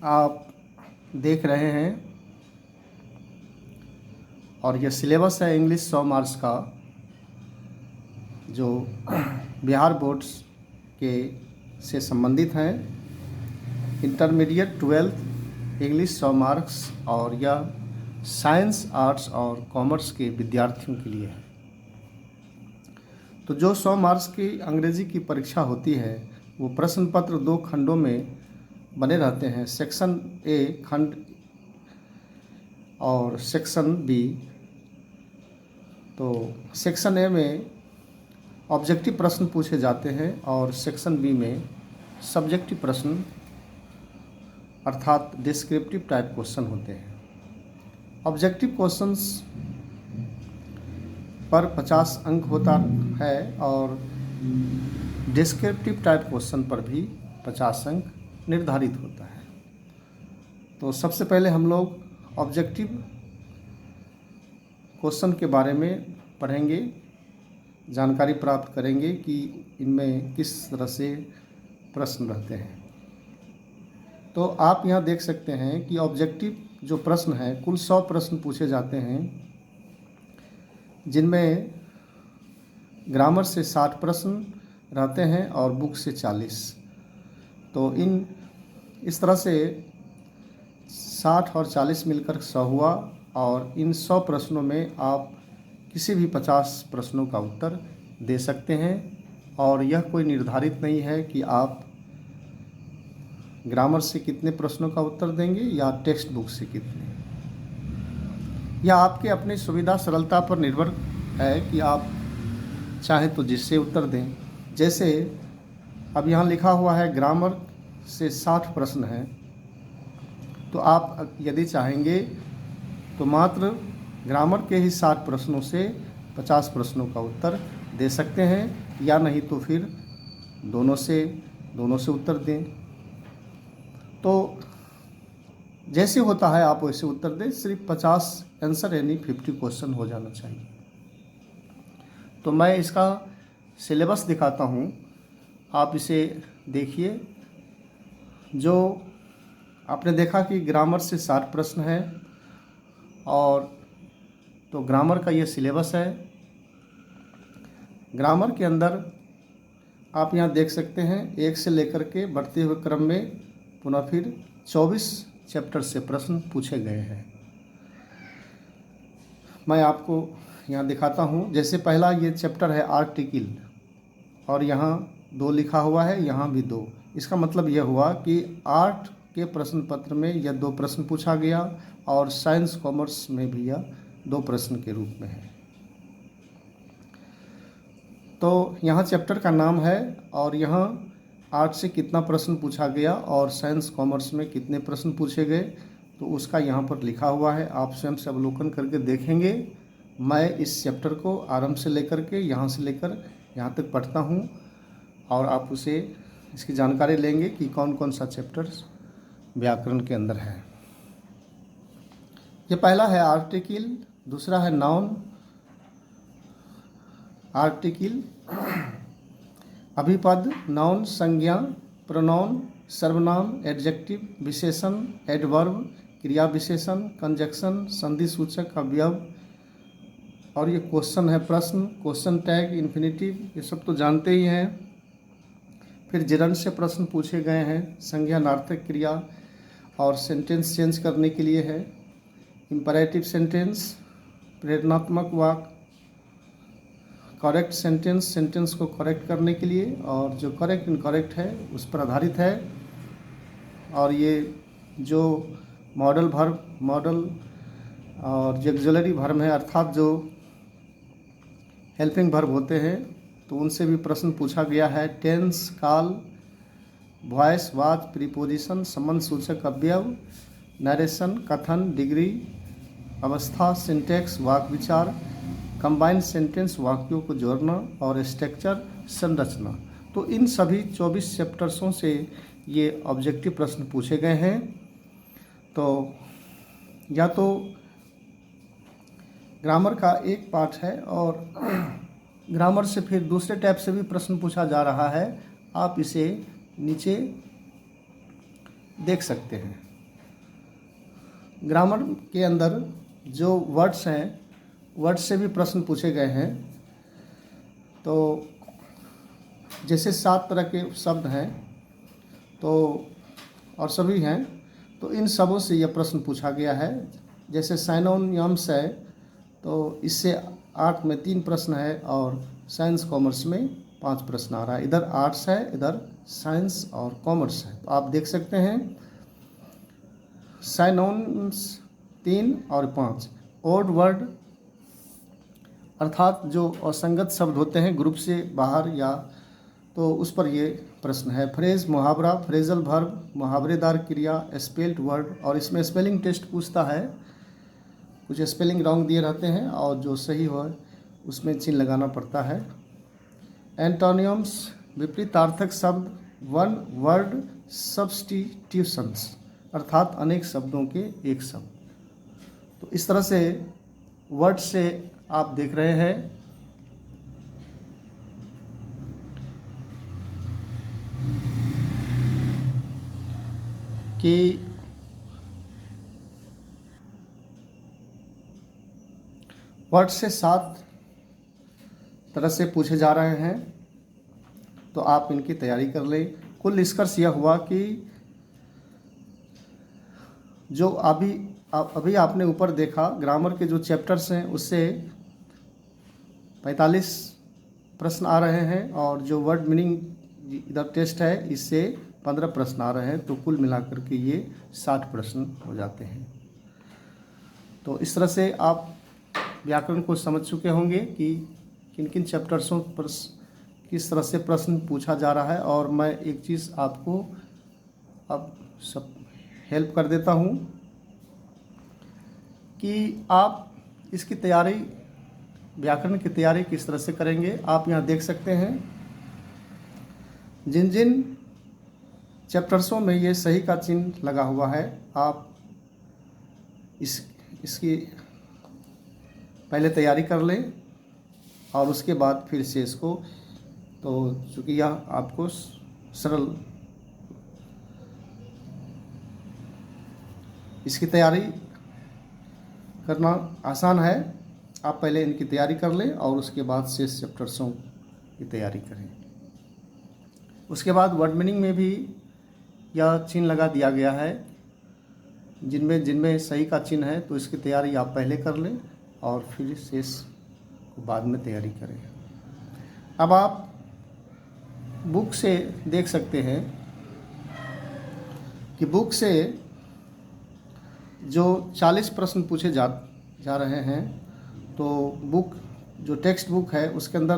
आप देख रहे हैं और यह सिलेबस है इंग्लिश 100 मार्क्स का, जो बिहार बोर्ड्स के से संबंधित हैं। इंटरमीडिएट 12th इंग्लिश 100 मार्क्स, और यह साइंस, आर्ट्स और कॉमर्स के विद्यार्थियों के लिए है। तो जो 100 मार्क्स की अंग्रेजी की परीक्षा होती है वो प्रश्न पत्र 2 खंडों में बने रहते हैं, सेक्शन ए खंड और सेक्शन बी। तो सेक्शन ए में ऑब्जेक्टिव प्रश्न पूछे जाते हैं और सेक्शन बी में सब्जेक्टिव प्रश्न अर्थात डिस्क्रिप्टिव टाइप क्वेश्चन होते हैं। ऑब्जेक्टिव क्वेश्चंस पर 50 अंक होता है और डिस्क्रिप्टिव टाइप क्वेश्चन पर भी 50 अंक निर्धारित होता है। तो सबसे पहले हम लोग ऑब्जेक्टिव क्वेश्चन के बारे में पढ़ेंगे, जानकारी प्राप्त करेंगे कि इनमें किस तरह से प्रश्न रहते हैं। तो आप यहाँ देख सकते हैं कि ऑब्जेक्टिव जो प्रश्न है, कुल 100 प्रश्न पूछे जाते हैं, जिनमें ग्रामर से 60 प्रश्न रहते हैं और बुक से 40। तो इस तरह से 60 और 40 मिलकर 100 हुआ, और इन 100 प्रश्नों में आप किसी भी 50 प्रश्नों का उत्तर दे सकते हैं। और यह कोई निर्धारित नहीं है कि आप ग्रामर से कितने प्रश्नों का उत्तर देंगे या टेक्स्ट बुक से कितने। यह आपके अपनी सुविधा सरलता पर निर्भर है कि आप चाहें तो जिससे उत्तर दें। जैसे अब यहाँ लिखा हुआ है ग्रामर से 60 प्रश्न हैं, तो आप यदि चाहेंगे तो मात्र ग्रामर के ही 60 प्रश्नों से 50 प्रश्नों का उत्तर दे सकते हैं, या नहीं तो फिर दोनों से उत्तर दें। तो जैसे होता है आप वैसे उत्तर दें, सिर्फ 50 आंसर यानी 50 क्वेश्चन हो जाना चाहिए। तो मैं इसका सिलेबस दिखाता हूँ, आप इसे देखिए। जो आपने देखा कि ग्रामर से 60 प्रश्न है, और तो ग्रामर का ये सिलेबस है। ग्रामर के अंदर आप यहाँ देख सकते हैं 1 से लेकर के बढ़ते हुए क्रम में पुनः फिर 24 चैप्टर से प्रश्न पूछे गए हैं। मैं आपको यहाँ दिखाता हूँ। जैसे पहला ये चैप्टर है आर्टिकल, और यहाँ 2 लिखा हुआ है, यहाँ भी 2। इसका मतलब यह हुआ कि आर्ट के प्रश्न पत्र में यह 2 प्रश्न पूछा गया, और साइंस कॉमर्स में भी यह 2 प्रश्न के रूप में है। तो यहाँ चैप्टर का नाम है, और यहाँ आर्ट से कितना प्रश्न पूछा गया और साइंस कॉमर्स में कितने प्रश्न पूछे गए, तो उसका यहाँ पर लिखा हुआ है। आप स्वयं से अवलोकन करके देखेंगे। मैं इस चैप्टर को आरंभ से लेकर के यहाँ से लेकर यहाँ तक पढ़ता हूँ, और आप उसे इसकी जानकारी लेंगे कि कौन कौन सा चैप्टर व्याकरण के अंदर है। ये पहला है आर्टिकल, दूसरा है नाउन। आर्टिकल अभिपद, नाउन संज्ञा, प्रोनाउन सर्वनाम, एडजेक्टिव विशेषण, एडवर्ब क्रिया विशेषण, कंजक्शन, संधि सूचक, अवयव, और ये क्वेश्चन है, प्रश्न, क्वेश्चन टैग, इन्फिनिटिव, ये सब तो जानते ही हैं। फिर जिरंड से प्रश्न पूछे गए हैं, संज्ञानार्थक क्रिया और सेंटेंस चेंज करने के लिए है, इम्परेटिव सेंटेंस, प्रेरणात्मक वाक्य, करेक्ट सेंटेंस, सेंटेंस को करेक्ट करने के लिए, और जो करेक्ट इनकरेक्ट है उस पर आधारित है। और ये जो मॉडल वर्ब, मॉडल और जो ऑक्सिलरी वर्ब है, अर्थात जो हेल्पिंग वर्ब होते हैं, तो उनसे भी प्रश्न पूछा गया है। टेंस, काल, वॉइस, वाच, प्रीपोजिशन, संबंध सूचक अवयव, नरेशन, कथन, डिग्री, अवस्था, सिंटेक्स, वाक्य विचार, कंबाइंड सेंटेंस, वाक्यों को जोड़ना, और स्ट्रक्चर, संरचना। तो इन सभी 24 चैप्टर्सों से ये ऑब्जेक्टिव प्रश्न पूछे गए हैं। तो या तो ग्रामर का एक पार्ट है, और ग्रामर से फिर दूसरे टाइप से भी प्रश्न पूछा जा रहा है, आप इसे नीचे देख सकते हैं। ग्रामर के अंदर जो वर्ड्स हैं, वर्ड से भी प्रश्न पूछे गए हैं। तो जैसे 7 तरह के शब्द हैं, तो और सभी हैं, तो इन सबों से यह प्रश्न पूछा गया है। जैसे साइनोनिम्स है, तो इससे 8 में 3 प्रश्न है, और साइंस कॉमर्स में 5 प्रश्न आ रहा है। इधर आर्ट्स है, इधर साइंस और कॉमर्स है। तो आप देख सकते हैं साइनोनिम्स 3 और 5। ओड वर्ड अर्थात जो असंगत शब्द होते हैं ग्रुप से बाहर, या तो उस पर ये प्रश्न है। फ्रेज, मुहावरा, फ्रेजल वर्ब, मुहावरेदार क्रिया, स्पेल्ड वर्ड, और इसमें स्पेलिंग टेस्ट पूछता है। कुछ स्पेलिंग रॉन्ग दिए रहते हैं, और जो सही हो उसमें चिन्ह लगाना पड़ता है। एंटोनियम्स, विपरीतार्थक शब्द, वन वर्ड सब्स्टिट्यूशंस, अर्थात अनेक शब्दों के एक शब्द। तो इस तरह से वर्ड से आप देख रहे हैं कि वर्ड से 7 तरह से पूछे जा रहे हैं। तो आप इनकी तैयारी कर लें। कुल निष्कर्ष यह हुआ कि जो अभी आपने ऊपर देखा, ग्रामर के जो चैप्टर्स हैं उससे 45 प्रश्न आ रहे हैं, और जो वर्ड मीनिंग इधर टेस्ट है इससे 15 प्रश्न आ रहे हैं। तो कुल मिलाकर के ये 60 प्रश्न हो जाते हैं। तो इस तरह से आप व्याकरण को समझ चुके होंगे कि किन किन चैप्टर्सों पर किस तरह से प्रश्न पूछा जा रहा है। और मैं एक चीज़ आपको अब सब हेल्प कर देता हूँ कि आप इसकी तैयारी, व्याकरण की तैयारी किस तरह से करेंगे। आप यहाँ देख सकते हैं जिन जिन चैप्टर्सों में ये सही का चिन्ह लगा हुआ है, आप इसकी पहले तैयारी कर लें, और उसके बाद फिर से इसको, तो चूँकि यह आपको सरल, इसकी तैयारी करना आसान है। आप पहले इनकी तैयारी कर लें और उसके बाद शेष चैप्टर्सों की तैयारी करें। उसके बाद वर्ड मीनिंग में भी यह चिन्ह लगा दिया गया है, जिनमें सही का चिन्ह है, तो इसकी तैयारी आप पहले कर लें और फिर शेष को बाद में तैयारी करें। अब आप बुक से देख सकते हैं कि बुक से जो 40 प्रश्न पूछे जा रहे हैं, तो बुक जो टेक्स्ट बुक है उसके अंदर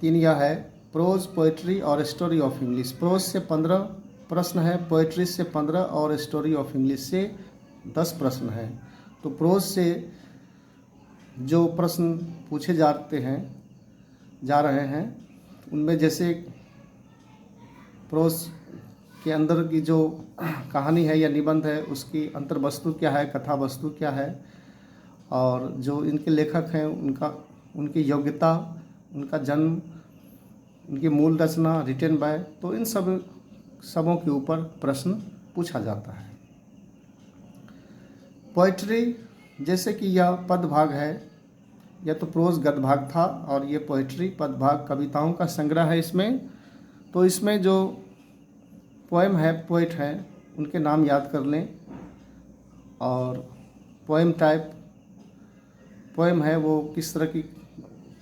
3 यह है, प्रोज, पोइट्री और स्टोरी ऑफ इंग्लिश। प्रोज से 15 प्रश्न है, पोइट्री से 15 और स्टोरी ऑफ इंग्लिश से 10 प्रश्न है। तो प्रोज से जो प्रश्न पूछे जा रहे हैं उनमें जैसे प्रोज के अंदर की जो कहानी है या निबंध है उसकी अंतर्वस्तु क्या है, कथा वस्तु क्या है, और जो इनके लेखक हैं उनकी योग्यता, उनका जन्म, उनकी मूल रचना, रिटन बाय, तो इन सबों के ऊपर प्रश्न पूछा जाता है। पोइट्री, जैसे कि यह पद भाग है, यह तो प्रोज गद्य भाग था और ये पोइट्री पद भाग कविताओं का संग्रह है इसमें। तो इसमें जो पोएम है, पोइट हैं, उनके नाम याद कर लें। और पोएम टाइप, पोएम है वो किस तरह की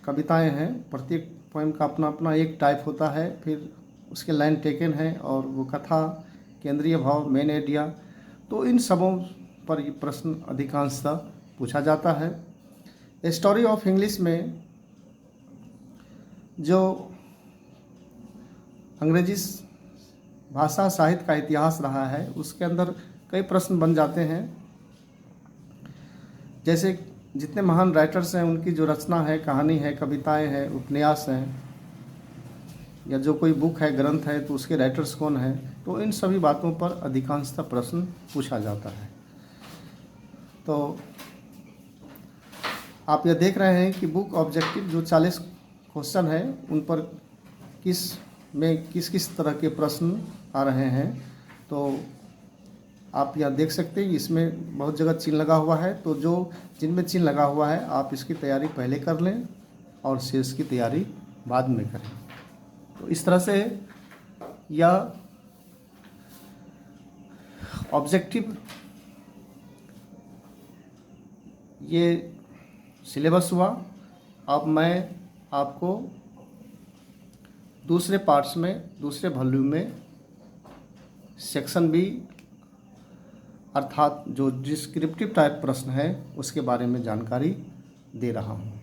कविताएं हैं, प्रत्येक पोएम का अपना अपना एक टाइप होता है। फिर उसके लाइन टेकन है और वो कथा, केंद्रीय भाव, मेन आइडिया। तो इन सबों पर ये प्रश्न अधिकांशतः पूछा जाता है। स्टोरी ऑफ इंग्लिश में जो अंग्रेजी भाषा साहित्य का इतिहास रहा है, उसके अंदर कई प्रश्न बन जाते हैं। जैसे जितने महान राइटर्स हैं, उनकी जो रचना है, कहानी है, कविताएं हैं, उपन्यास हैं, या जो कोई बुक है, ग्रंथ है, तो उसके राइटर्स कौन हैं, तो इन सभी बातों पर अधिकांशतः प्रश्न पूछा जाता है। तो आप यह देख रहे हैं कि बुक ऑब्जेक्टिव जो 40 क्वेश्चन है, उन पर किस किस तरह के प्रश्न आ रहे हैं। तो आप यहाँ देख सकते हैं, इसमें बहुत जगह चिन्ह लगा हुआ है। तो जो जिनमें चिन्ह लगा हुआ है, आप इसकी तैयारी पहले कर लें और शेष की तैयारी बाद में करें। तो इस तरह से यह ऑब्जेक्टिव ये सिलेबस हुआ। अब मैं आपको दूसरे पार्ट्स में, दूसरे वॉल्यूम में सेक्शन बी अर्थात जो डिस्क्रिप्टिव टाइप प्रश्न है, उसके बारे में जानकारी दे रहा हूँ।